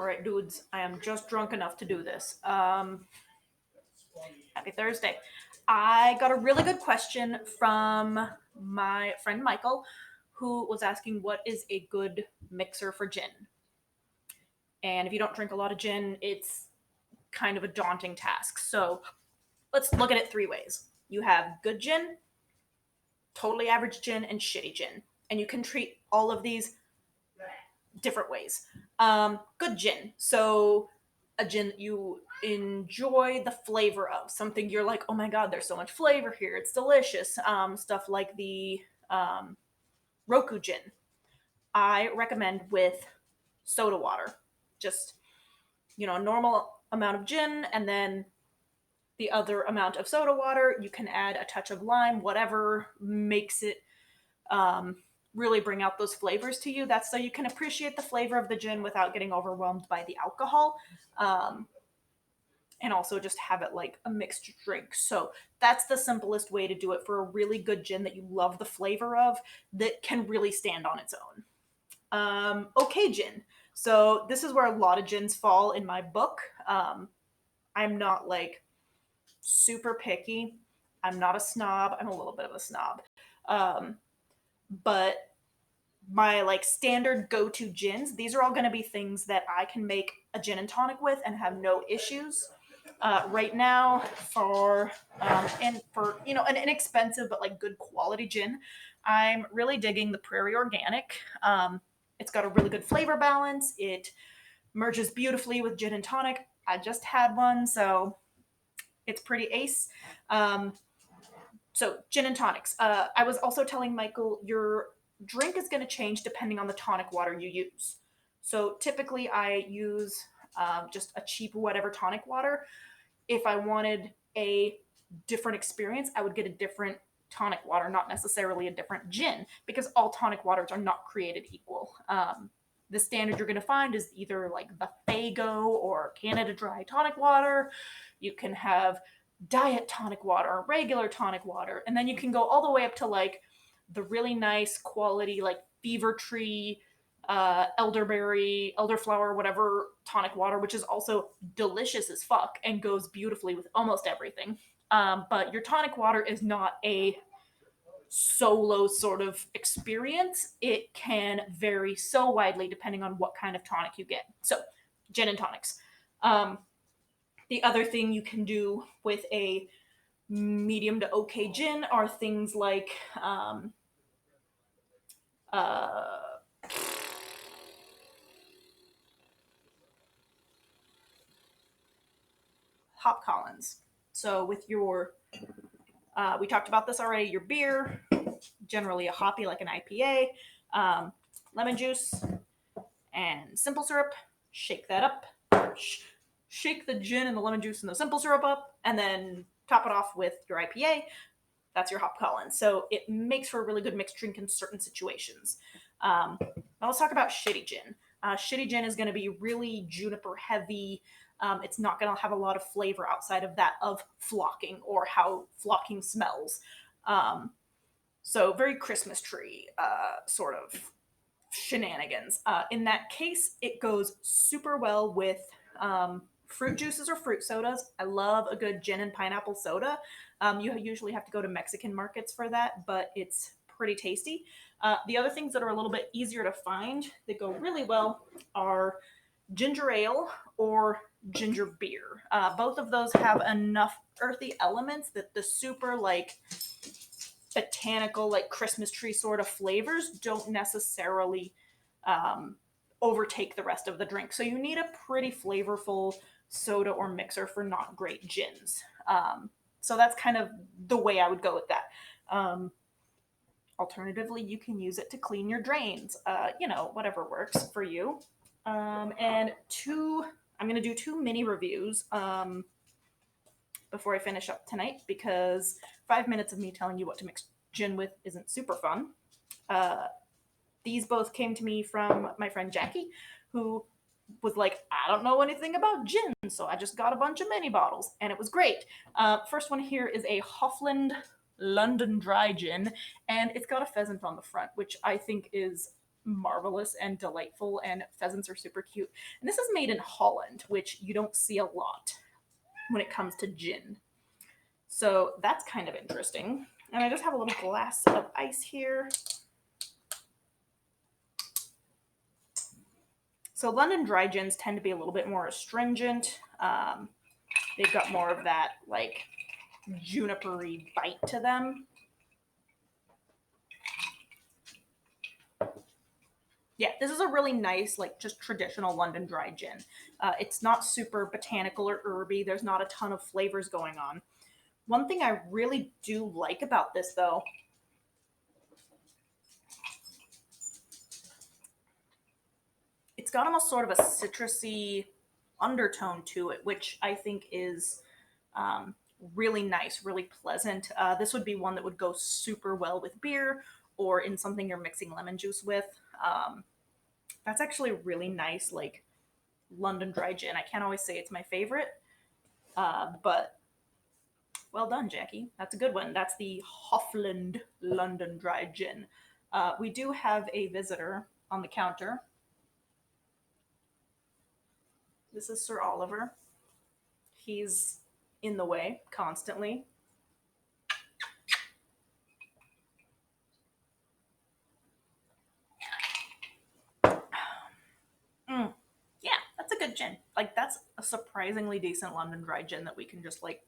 All right, dudes, I am just drunk enough to do this. Happy Thursday. I got a really good question from my friend Michael, who was asking what is a good mixer for gin. And if you don't drink a lot of gin, it's kind of a daunting task. So let's look at it three ways. You have good gin, totally average gin, and shitty gin. And you can treat all of these different ways. Good gin. So a gin that you enjoy the flavor of, something you're like, oh my god, there's so much flavor here, it's delicious. Stuff like the Roku gin. I recommend with soda water. Just, normal amount of gin and then the other amount of soda water. You can add a touch of lime, whatever makes it um, really bring out those flavors to you. That's so you can appreciate the flavor of the gin without getting overwhelmed by the alcohol. Um, and also just have it like a mixed drink. So that's the simplest way to do it for a really good gin that you love the flavor of, that can really stand on its own. Okay, gin. So this is where a lot of gins fall in my book. I'm not like super picky. I'm not a snob. I'm a little bit of a snob. Um, but my like standard go-to gins, these are all going to be things that I can make a gin and tonic with and have no issues. Right now, for and for an inexpensive but like good quality gin, I'm really digging the Prairie Organic. It's got a really good flavor balance. It merges beautifully with gin and tonic. I just had one, so it's pretty ace. Um, so gin and tonics. I was also telling Michael, your drink is going to change depending on the tonic water you use. So typically, I use just a cheap whatever tonic water. If I wanted a different experience, I would get a different tonic water, not necessarily a different gin, because all tonic waters are not created equal. The standard you're going to find is either like the Fago or Canada Dry tonic water. You can have diet tonic water, regular tonic water, and then you can go all the way up to like the really nice quality, like Fever Tree, elderberry, elderflower, whatever tonic water, which is also delicious as fuck and goes beautifully with almost everything. But your tonic water is not a solo sort of experience. It can vary so widely depending on what kind of tonic you get. So, gin and tonics. Um, the other thing you can do with a medium to okay gin are things like uh, hop Collins. So with your, we talked about this already. Your beer, generally a hoppy like an IPA, lemon juice, and simple syrup. Shake that up. Shake the gin and the lemon juice and the simple syrup up, and then top it off with your IPA. That's your hop Collins. So it makes for a really good mixed drink in certain situations. Now let's talk about shitty gin. Shitty gin is going to be really juniper heavy. It's not going to have a lot of flavor outside of that of flocking or how flocking smells. So very Christmas tree sort of shenanigans. In that case, it goes super well with fruit juices or fruit sodas. I love a good gin and pineapple soda. You usually have to go to Mexican markets for that, but it's pretty tasty. The other things that are a little bit easier to find that go really well are ginger ale or ginger beer. Both of those have enough earthy elements that the super like botanical, like Christmas tree sort of flavors don't necessarily um, overtake the rest of the drink. So you need a pretty flavorful soda or mixer for not great gins. So that's kind of the way I would go with that. Um, Alternatively, you can use it to clean your drains. Whatever works for you. And I'm going to do two mini reviews before I finish up tonight because 5 minutes of me telling you what to mix gin with isn't super fun. These both came to me from my friend Jackie, who was like, I don't know anything about gin, so I just got a bunch of mini bottles, and it was great. First one here is a Hoffland London Dry Gin, and it's got a pheasant on the front, which I think is marvelous and delightful, and pheasants are super cute. And this is made in Holland, which you don't see a lot when it comes to gin. So that's kind of interesting. And I just have a little glass of ice here. So London dry gins tend to be a little bit more astringent. They've got more of that like junipery bite to them. Yeah, this is a really nice, like just traditional London dry gin. It's not super botanical or herby. There's not a ton of flavors going on. One thing I really do like about this, though, it's got almost sort of a citrusy undertone to it, which I think is really nice, really pleasant. This would be one that would go super well with beer or in something you're mixing lemon juice with. That's actually a really nice, like London dry gin. I can't always say it's my favorite, but well done, Jackie. That's a good one. That's the Hoffland London dry gin. We do have a visitor on the counter. This is Sir Oliver. He's in the way constantly. Mm. Yeah, that's a good gin. Like that's a surprisingly decent London dry gin that we can just like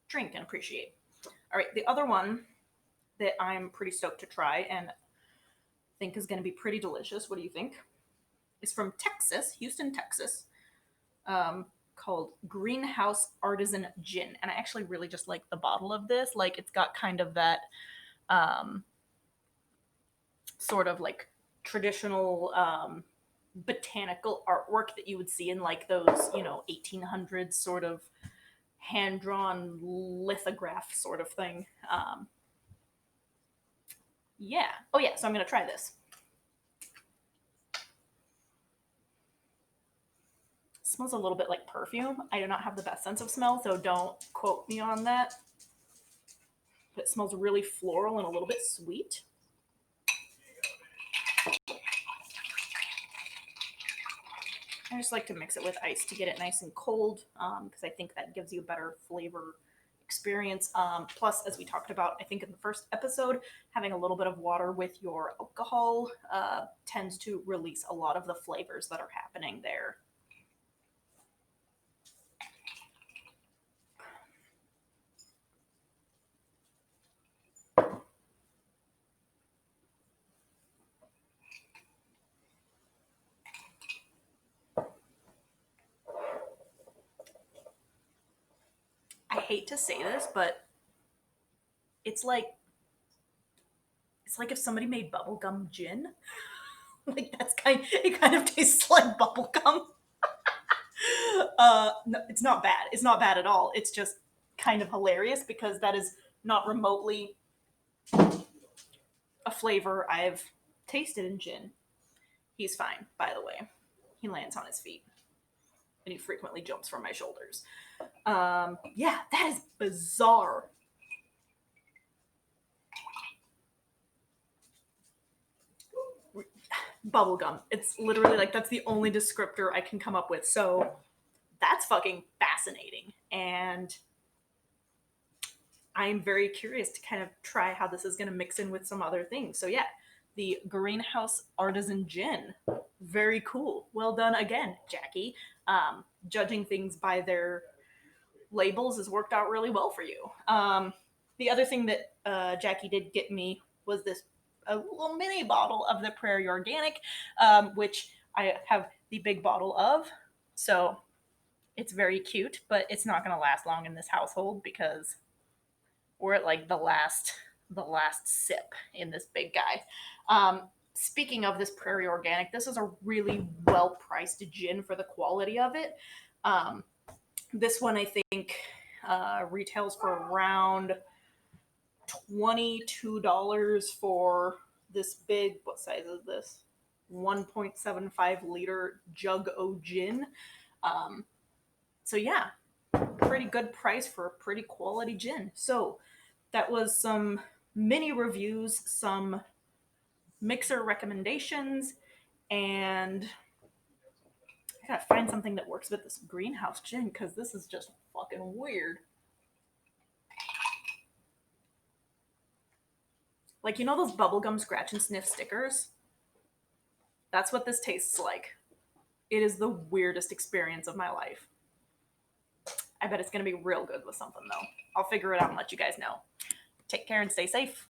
drink and appreciate. All right, the other one that I'm pretty stoked to try and think is going to be pretty delicious. What do you think? Is from Texas, Houston, Texas, called Greenhouse Artisan Gin, and I actually really just like the bottle of this. Like it's got kind of that um, sort of like traditional botanical artwork that you would see in like those 1800s sort of hand drawn lithograph sort of thing. Yeah. Oh yeah. So I'm gonna try this. It smells a little bit like perfume. I do not have the best sense of smell, so don't quote me on that. But it smells really floral and a little bit sweet. I just like to mix it with ice to get it nice and cold because I think that gives you a better flavor experience. Plus, as we talked about, I think in the first episode, having a little bit of water with your alcohol tends to release a lot of the flavors that are happening there. I hate to say this, but it's like it's like if somebody made bubblegum gin. Like it kind of tastes like bubblegum. No, it's not bad. It's not bad at all. It's just kind of hilarious because that is not remotely a flavor I've tasted in gin. He's fine, by the way. He lands on his feet and he frequently jumps from my shoulders. Yeah, that is bizarre. Bubblegum. It's literally like that's the only descriptor I can come up with. So that's fucking fascinating. And I'm very curious to kind of try how this is going to mix in with some other things. So yeah, the Greenhouse Artisan Gin. Very cool. Well done again, Jackie. Judging things by their labels has worked out really well for you. The other thing that Jackie did get me was this a little mini bottle of the Prairie Organic, which I have the big bottle of. So it's very cute, but it's not going to last long in this household because we're at like the last sip in this big guy. Speaking of this Prairie Organic, this is a really well priced gin for the quality of it. Um, this one I think retails for around $22 for this big. What size is this? 1.75 liter jug o gin. Um, so yeah, pretty good price for a pretty quality gin. So that was some mini reviews, some mixer recommendations, And I gotta find something that works with this greenhouse gin because this is just fucking weird. Like, you know those bubblegum scratch and sniff stickers? That's what this tastes like. It is the weirdest experience of my life. I bet it's gonna be real good with something though. I'll figure it out and let you guys know. Take care and stay safe.